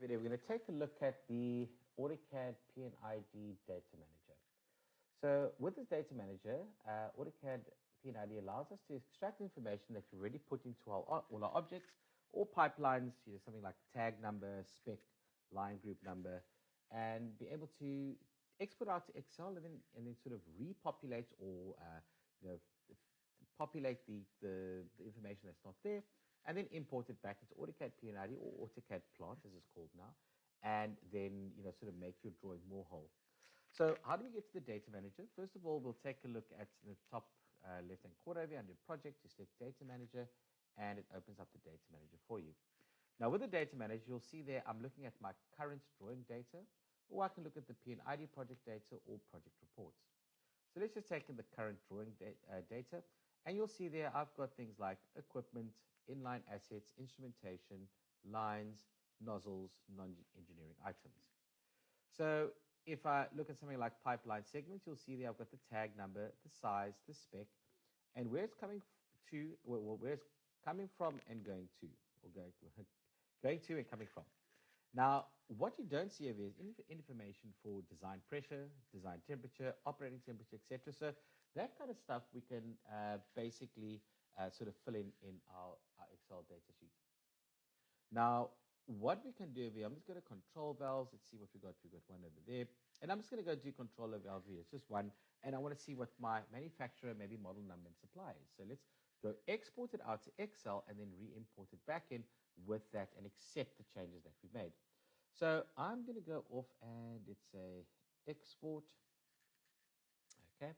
video, we're going to take a look at the AutoCAD P&ID Data Manager. So with this Data Manager, AutoCAD P&ID allows us to extract information that we already put into all our objects or pipelines, something like tag number, spec, line group number, and be able to export out to Excel and then sort of repopulate or populate the information that's not there, and then import it back into AutoCAD P&ID or AutoCAD Plant, as it's called now, and then sort of make your drawing more whole. So how do we get to the Data Manager? First of all, we'll take a look at the top left-hand corner over here under Project. You select Data Manager, and it opens up the Data Manager for you. Now with the Data Manager, you'll see there I'm looking at my current drawing data, or I can look at the P&ID project data or project reports. So let's just take in the current drawing data, and you'll see there I've got things like equipment, inline assets, instrumentation, lines, nozzles, non-engineering items. So if I look at something like pipeline segments, you'll see there I've got the tag number, the size, the spec, and where it's coming to, where it's coming from and going to, or going to and coming from. Now, what you don't see over here is information for design pressure, design temperature, operating temperature, etc. So that kind of stuff we can basically sort of fill in our Excel data sheet. Now, what we can do over here, I'm just going to control valves. Let's see what we got. We've got one over there. And I'm just going to go do controller valve here. It's just one. And I want to see what my manufacturer, maybe model number and supply is. So let's go export it out to Excel and then re-import it back in with that and accept the changes that we've made. So I'm going to go off and it's a export. Okay.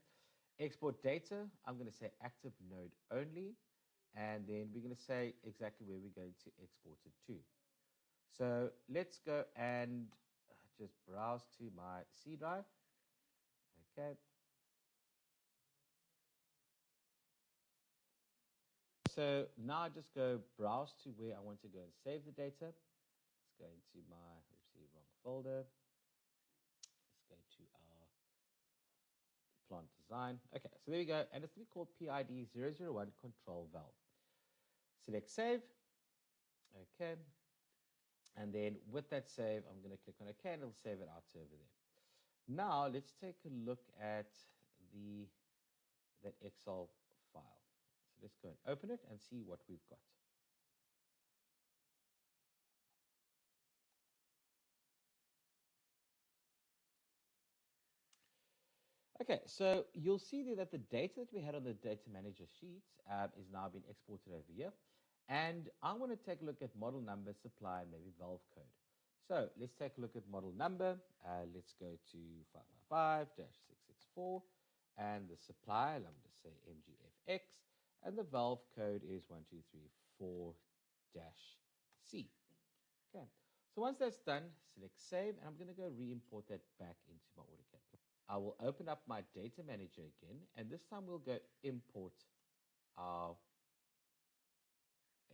Export data. I'm going to say active node only. And then we're going to say exactly where we're going to export it to. So let's go and just browse to my C drive. Okay. So now just go browse to where I want to go and save the data. Let's go into my, wrong folder. Let's go to our plant design. Okay, so there we go. And it's going to be called PID 001 control valve. Select save. Okay. And then with that save, I'm going to click on OK, and it'll save it out to over there. Now, let's take a look at that Excel file. So let's go and open it and see what we've got. Okay, so you'll see there that the data that we had on the Data Manager sheet is now being exported over here. And I want to take a look at model number, supply, and maybe valve code. So let's take a look at model number. Let's go to 555-664. And the supply, I'm going to say MGFX. And the valve code is 1234-C. Okay, so once that's done, select save. And I'm going to go re-import that back into my AutoCAD. I will open up my Data Manager again. And this time we'll go import our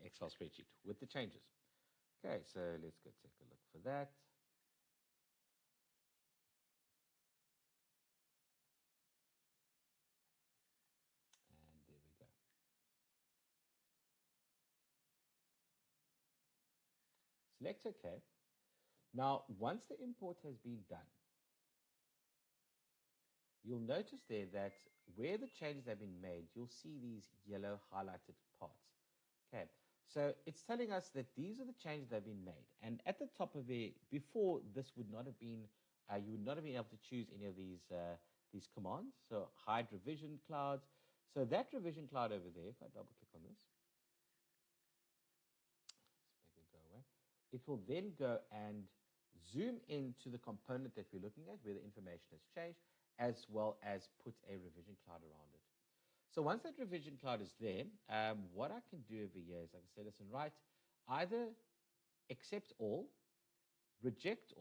Excel spreadsheet with the changes. Okay, so let's go take a look for that. And there we go. Select OK. Now, once the import has been done, you'll notice there that where the changes have been made, you'll see these yellow highlighted parts. Okay. So it's telling us that these are the changes that have been made. And at the top of it, before this would not have been, you would not have been able to choose any of these commands. So hide revision clouds. So that revision cloud over there, if I double click on this, let's make it go away. It will then go and zoom into the component that we're looking at where the information has changed, as well as put a revision cloud around it. So once that revision cloud is there, what I can do over here is I can say, listen, right, either accept all, reject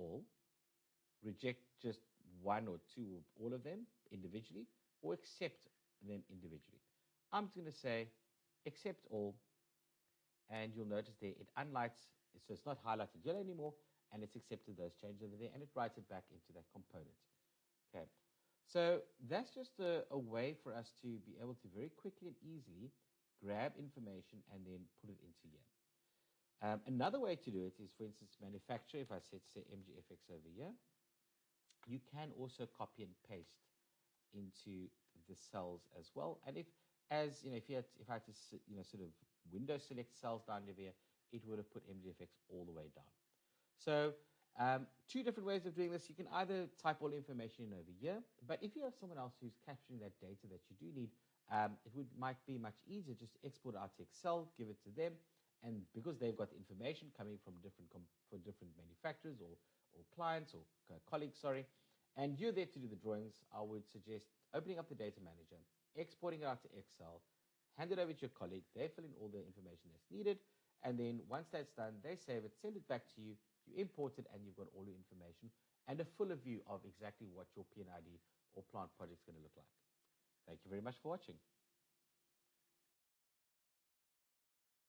just one or two or all of them individually, or accept them individually. I'm just going to say accept all, and you'll notice there it unlights, so it's not highlighted yellow anymore, and it's accepted those changes over there, and it writes it back into that component. Okay. So that's just a way for us to be able to very quickly and easily grab information and then put it into here. Another way to do it is, for instance, manufacturer. If I said, say, MGFX over here, you can also copy and paste into the cells as well. And if I had to sort of window select cells down over here, it would have put MGFX all the way down. So two different ways of doing this. You can either type all the information in over here, but if you have someone else who's capturing that data that you do need, might be much easier just to export it out to Excel, give it to them, and because they've got the information coming from different manufacturers or clients or colleagues, sorry, and you're there to do the drawings, I would suggest opening up the data manager, exporting it out to Excel, hand it over to your colleague, they fill in all the information that's needed, and then once that's done, they save it, send it back to you, you import it, and you've got all the information and a fuller view of exactly what your P&ID or plant project is going to look like. Thank you very much for watching.